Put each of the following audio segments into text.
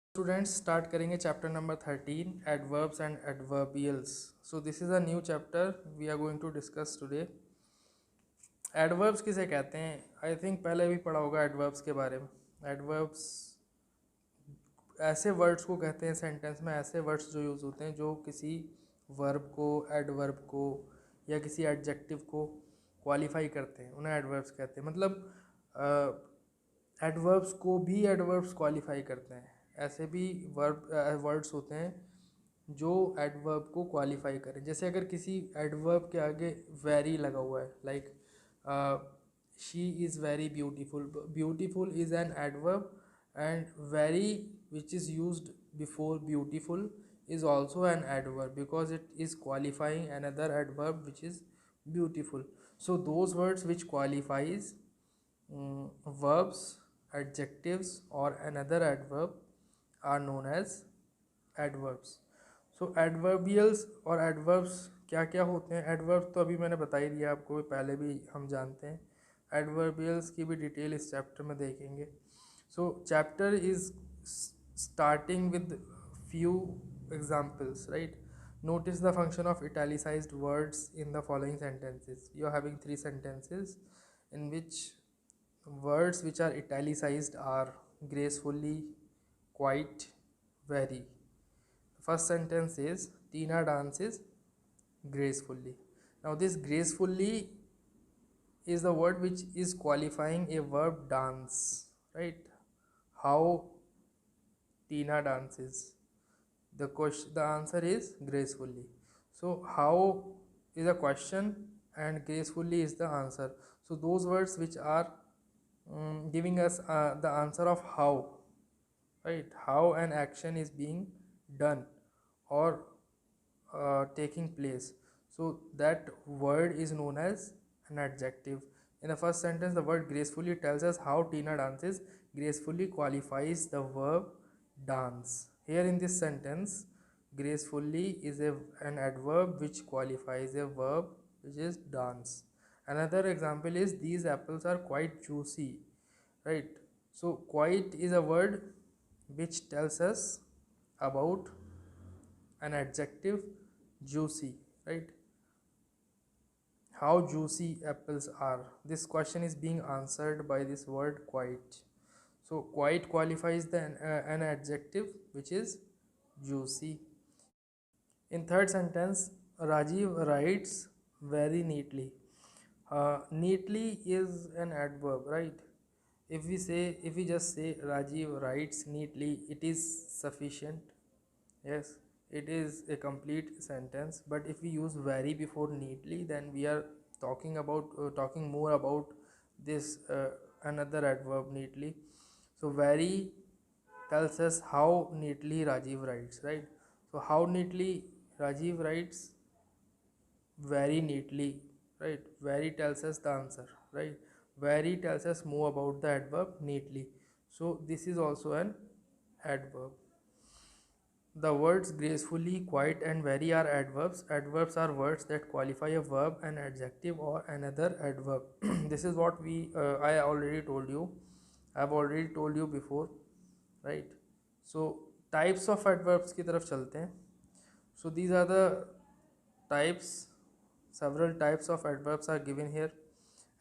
Students start करेंगे chapter number 13 adverbs and adverbials. So this is a new chapter we are going to discuss today. Adverbs किसे कहते हैं? I think पहले भी पढ़ा होगा एडवर्ब्स के बारे में. एडवर्ब्स ऐसे वर्ड्स को कहते हैं सेंटेंस में, ऐसे वर्ड्स जो यूज़ होते हैं जो किसी वर्ब को, एडवर्ब को या किसी एडजेक्टिव को क्वालिफाई करते हैं, उन्हें एडवर्ब्स कहते हैं. मतलब एडवर्ब्स को भी एडवर्ब्स क्वालिफाई करते हैं. ऐसे भी वर्ड्स होते हैं जो एडवर्ब को क्वालिफाई करें. जैसे अगर किसी एडवर्ब के आगे वेरी लगा हुआ है, like she is very beautiful. Beautiful is an adverb and very which is used before beautiful is also an adverb because it is qualifying another adverb which is beautiful. So those words which qualifies verbs, adjectives or another adverb are known as adverbs. So adverbials और adverbs क्या क्या होते हैं? adverbs तो अभी मैंने बता ही दिया आपको, पहले भी हम जानते हैं. adverbials की भी डिटेल इस चैप्टर में देखेंगे. So chapter is starting with few examples, right? Notice the function of italicized words in the following sentences. You are having three sentences in which words which are italicized are gracefully, quite, very. First sentence is Tina dances gracefully. Now this gracefully is the word which is qualifying a verb dance, right? How Tina dances. The answer is gracefully. So how is a question and gracefully is the answer. So those words which are giving us the answer of how, right? How an action is being done or taking place. So that word is known as an adjective. In the first sentence, the word gracefully tells us how Tina dances. Gracefully qualifies the verb dance. Here in this sentence, gracefully is an adverb which qualifies a verb which is dance. Another example is these apples are quite juicy, right? So quite is a word which tells us about an adjective juicy, right? How juicy apples are. This question is being answered by this word quite. So quite qualifies an adjective which is juicy. In third sentence, Rajiv writes very neatly. Neatly is an adverb, right? If we just say Rajiv writes neatly, it is sufficient. Yes, it is a complete sentence. But if we use very before neatly, then we are talking more about this another adverb neatly. So very tells us how neatly Rajiv writes, right? So how neatly Rajiv writes? Very neatly, right? Very tells us the answer, right? Very tells us more about the adverb neatly. So this is also an adverb. The words gracefully, quite and very are adverbs. Adverbs are words that qualify a verb, an adjective or another adverb. This is what I already told you. I've already told you before, right? So types of adverbs की तरफ चलते हैं. So these are the types. Several types of adverbs are given here.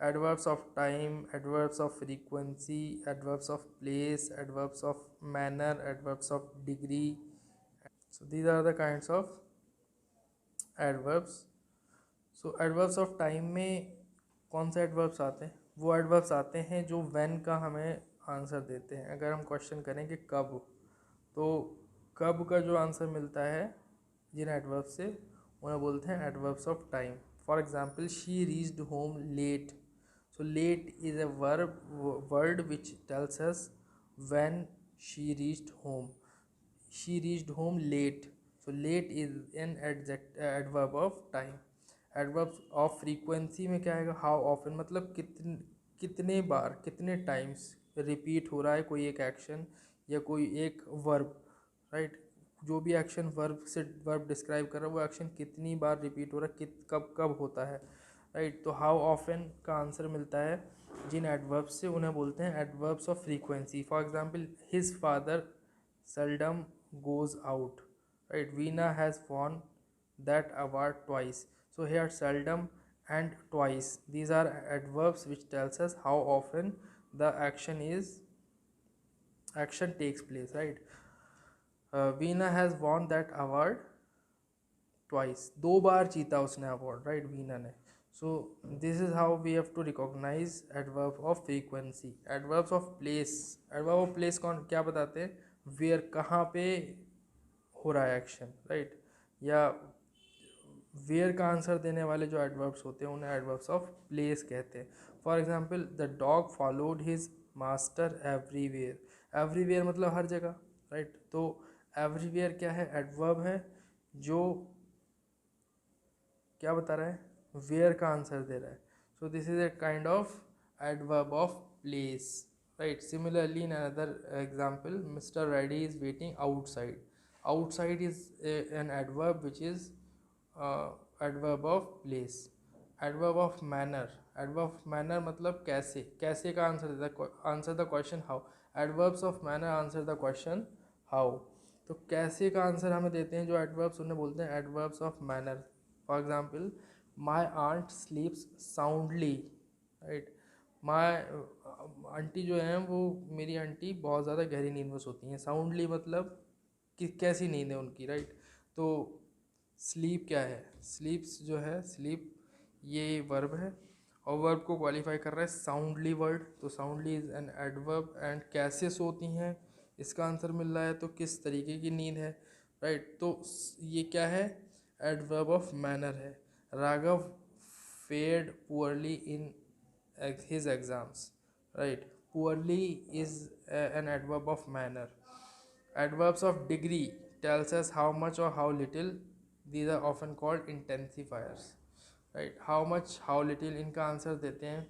Adverbs of time, adverbs of frequency, adverbs of place, adverbs of manner, adverbs of degree. So these are the kinds of adverbs. So adverbs of time में कौन से adverbs आते हैं? वो adverbs आते हैं जो when का हमें आंसर देते हैं. अगर हम क्वेश्चन करें कि कब, तो कब का जो आंसर मिलता है जिन एडवर्ब से, उन्हें बोलते हैं adverbs of time. For example, she reached home late. So late is a word which tells us when she reached home. She reached home late. So late is an adverb of time. Adverb of frequency में क्या आएगा? How often, मतलब कितने बार, कितने times repeat हो रहा है कोई एक एक्शन या कोई एक वर्ब, राइट? जो भी एक्शन वर्ब डिस्क्राइब कर रहा है, वो एक्शन कितनी बार रिपीट हो रहा है, कब कब होता है, राइट? तो हाउ ऑफन का आंसर मिलता है जिन एडवर्ब्स से, उन्हें बोलते हैं adverbs of frequency. For example, his father seldom goes out, right? Veena has won that award twice. So here seldom and twice, these are adverbs which tells us how often the action takes place, right? Veena has won that award twice, दो बार जीता उसने award, right, Veena ने. So this is how we have to recognise adverb of frequency. Adverbs of place, adverb of place कौन क्या बताते हैं, where कहाँ पे हो रहा है एक्शन, राइट, या वेयर का आंसर देने वाले जो एडवर्ब्स होते हैं उन्हें एडवर्ब्स ऑफ प्लेस कहते हैं. For example, the dog followed his master everywhere. Everywhere मतलब हर जगह, राइट. तो एवरीवेयर क्या है, एडवर्ब है जो क्या बता रहा है, वेयर का आंसर दे रहा है. सो this is a kind of adverb of place, right. Similarly in another example, mister Reddy is waiting outside. Outside is an adverb which is adverb of place. Adverb of manner, adverb of manner मतलब कैसे, कैसे का answer देता है, answer the question how. Adverbs of manner answer the question how. तो कैसे का answer हमें देते हैं जो एडवर्ब्स, उन्हें बोलते हैं adverbs of manner. For example, my aunt sleeps soundly, right. My auntie जो है वो, मेरी आंटी बहुत ज़्यादा गहरी नींद में सोती हैं. साउंडली मतलब कि कैसी नींद है उनकी, राइट. तो स्लीप क्या है, स्लीप्स जो है, स्लीप ये वर्ब है और वर्ब को क्वालिफाई कर रहा है साउंडली वर्ड. तो soundly is an adverb. And कैसे सोती हैं इसका आंसर मिल रहा है, तो किस तरीके की नींद है, राइट. तो ये क्या है, एडवर्ब ऑफ मैनर है. Raghav fared poorly in his exams, right. Poorly is an adverb of manner. Adverbs of degree tells us how much or how little. These are often called intensifiers, right. how much, how little, इनका answer देते हैं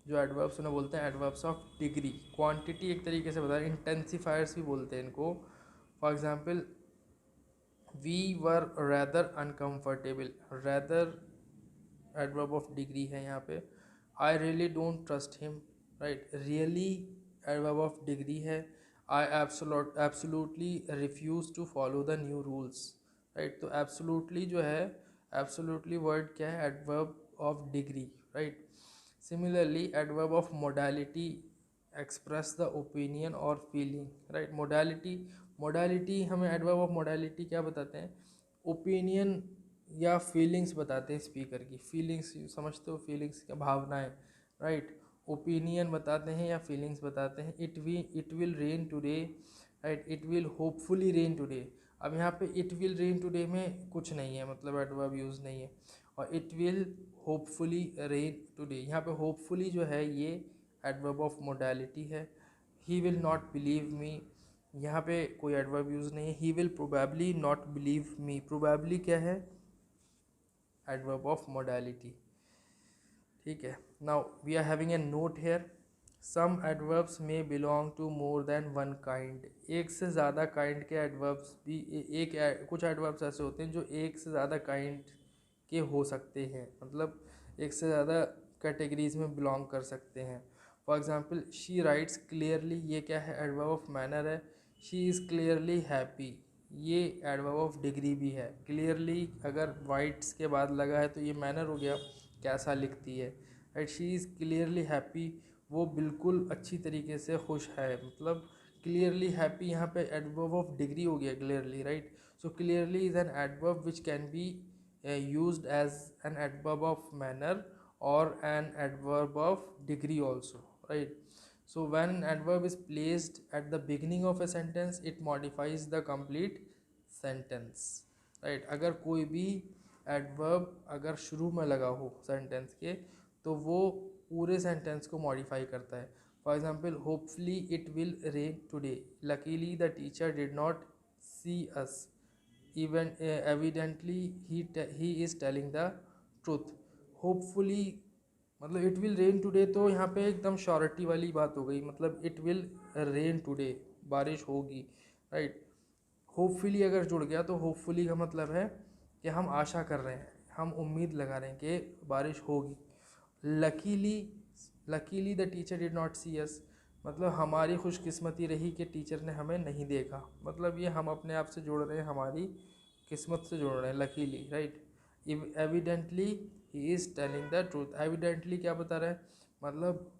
जो adverbs, उन्हें बोलते हैं adverbs of degree. Quantity एक तरीके से बता, इंटेंसिफायर्स भी बोलते हैं इनको. For example, we were rather uncomfortable. Rather adverb of degree है यहाँ पे. I really don't trust him, right. Really adverb of degree है. I absolutely refuse to follow the new rules, right. तो absolutely जो है, absolutely word क्या है, adverb of degree, right. Similarly, adverb of modality express the opinion or feeling, right. modality हमें adverb of modality क्या बताते हैं, opinion या feelings बताते हैं स्पीकर की. feelings समझते हो, feelings क्या भावनाएं, right. ओपिनियन बताते हैं या फीलिंग्स बताते हैं. It will rain today, right. It will hopefully rain today. अब यहाँ पे इट विल रेन टुडे में कुछ नहीं है, मतलब एडवर्ब यूज़ नहीं है. और it will hopefully rain today, यहाँ पे होपफुली जो है ये एडवर्ब ऑफ मोडालिटी है. He will not believe me, यहाँ पे कोई एडवर्ब यूज़ नहीं है. He will probably not believe me. Probably क्या है, एडवर्ब ऑफ मोडालिटी, ठीक है. Now we are having a note here. Some adverbs may belong to more than one kind. एक से ज़्यादा काइंड के एडवर्ब्स भी कुछ एडवर्ब्स ऐसे होते हैं जो एक से ज़्यादा काइंड के हो सकते हैं, मतलब एक से ज़्यादा कैटेगरीज में बिलोंग कर सकते हैं. For example, she writes clearly, ये क्या है, एडवर्ब ऑफ मैनर है. शी इज़ क्लियरली हैप्पी, ये एडवर्ब ऑफ डिग्री भी है. क्लियरली अगर वाइट्स के बाद लगा है तो ये मैनर हो गया, कैसा लिखती है, right. She is clearly happy, वो बिल्कुल अच्छी तरीके से खुश है, मतलब क्लियरली हैप्पी यहाँ पे एडवर्ब ऑफ डिग्री हो गया clearly, right. So clearly is an adverb which can be used as an adverb of manner और an adverb of degree also, right. So when an adverb is placed at the beginning of a sentence, it modifies the complete sentence, right. अगर कोई भी adverb अगर शुरू में लगा हो sentence के, तो वो पूरे सेंटेंस को मॉडिफाई करता है. For example, hopefully it will rain today. Luckily the teacher did not see us. Even evidently he is telling the truth. Hopefully मतलब इट विल रेन टुडे, तो यहाँ पे एकदम श्योरिटी वाली बात हो गई, मतलब इट विल रेन टुडे, बारिश होगी, राइट. होपफुली अगर जुड़ गया तो होपफुली का मतलब है कि हम आशा कर रहे हैं, हम उम्मीद लगा रहे हैं कि बारिश होगी. Luckily the teacher did not see us, मतलब हमारी खुशकिस्मती रही कि टीचर ने हमें नहीं देखा, मतलब ये हम अपने आप से जोड़ रहे हैं, हमारी किस्मत से जोड़ रहे हैं, luckily, right. Evidently he is telling the truth. Evidently क्या बता रहा है, मतलब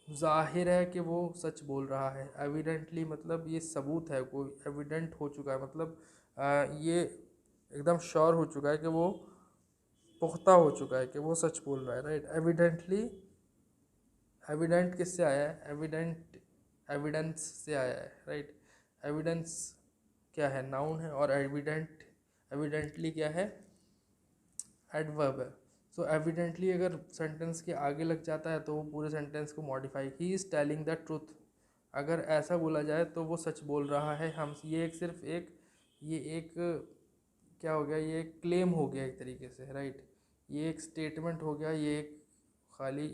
जाहिर है कि वो सच बोल रहा है। एविडेंटली मतलब ये सबूत है, कोई एविडेंट हो चुका है, मतलब ये एकदम श्योर हो चुका है कि वो पुख्ता हो चुका है कि वो सच बोल रहा है, राइट। एविडेंटली, एविडेंट किससे आया है, एविडेंट एविडेंस से आया है, राइट। एविडेंस क्या है, नाउन है, और एविडेंटली क्या है, एडवर्ब है। सो एविडेंटली अगर सेंटेंस के आगे लग जाता है तो वो पूरे सेंटेंस को modify, he is telling the truth, अगर ऐसा बोला जाए तो वो सच बोल रहा है। हम ये एक सिर्फ एक ये एक क्या हो गया, ये एक क्लेम हो गया एक तरीके से, राइट। ये एक स्टेटमेंट हो गया, ये एक खाली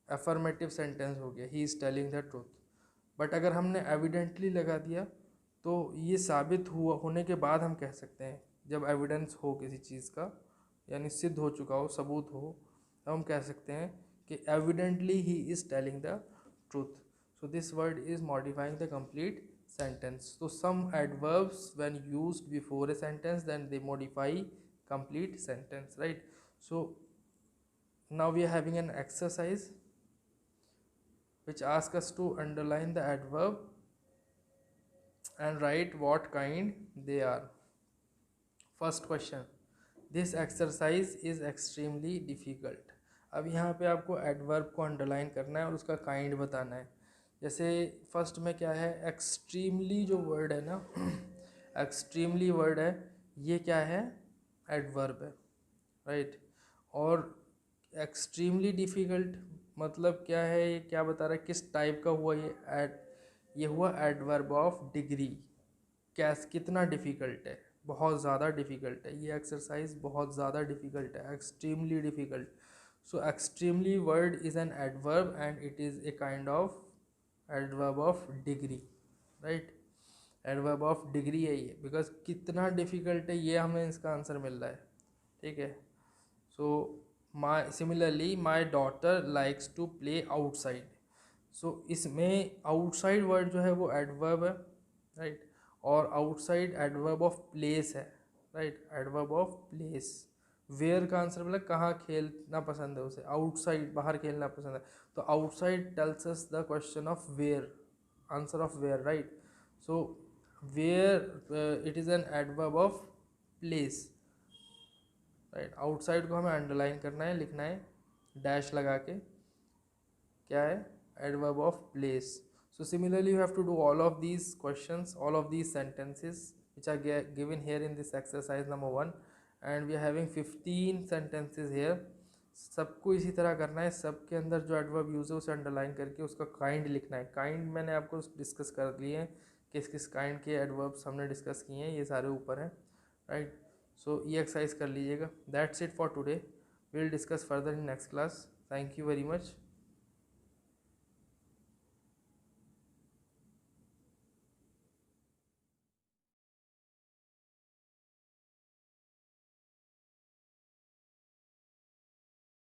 अफर्मेटिव सेंटेंस हो गया, ही is telling the truth. But अगर हमने एविडेंटली लगा दिया तो ये साबित हुआ होने के बाद हम कह सकते हैं, जब एविडेंस हो किसी चीज़ का, यानी सिद्ध हो चुका हो, सबूत हो, तो हम कह सकते हैं कि evidently he is telling the truth. So this word is modifying the complete sentence. So some adverbs when used before a sentence, then they modify complete sentence, right? So now we are having an exercise which asks us to underline the adverb and write what kind they are. First question, this exercise is extremely difficult. अब यहाँ पे आपको adverb को underline करना है और उसका kind बताना है। जैसे फर्स्ट में क्या है, एक्सट्रीमली जो वर्ड है ना एक्सट्रीमली वर्ड है, ये क्या है, एडवर्ब है, राइट। और एक्सट्रीमली डिफ़िकल्ट मतलब क्या है, ये क्या बता रहा है, किस टाइप का हुआ ये हुआ एडवर्ब ऑफ डिग्री। कितना डिफ़िकल्ट है, बहुत ज़्यादा डिफ़िकल्ट है, ये एक्सरसाइज बहुत ज़्यादा डिफ़िकल्ट है, extremely difficult. So extremely word is an adverb and it is a kind of adverb of degree, right. Adverb of degree है ये, बिकॉज कितना डिफ़िकल्ट है ये हमें इसका आंसर मिल रहा है, ठीक है। So similarly my daughter likes to play outside. So इसमें आउटसाइड वर्ड जो है वो एडवर्ब है, राइट। और आउटसाइड एडवर्ब ऑफ प्लेस है, right, adverb of place. Where का आंसर मतलब कहाँ खेलना पसंद है उसे, आउटसाइड बाहर खेलना पसंद है, तो outside tells us the question of where, answer of where, right. So where it is an adverb of place, right. Outside को हमें अंडरलाइन करना है, लिखना है डैश लगा के, क्या है, adverb of place. So similarly you have to do all of these questions, all of these sentences which are given here in this exercise number 1, and we are having 15 sentences here. सबको इसी तरह करना है, सबके अंदर जो adverb use है उसे अंडरलाइन करके उसका काइंड लिखना है। काइंड मैंने आपको डिस्कस कर लिए हैं, किस किस काइंड के एडवर्ब्स हमने डिस्कस किए हैं, ये सारे ऊपर हैं, राइट। सो ये एक्सरसाइज कर लीजिएगा। That's it for today, we will discuss further in next class. Thank you very much.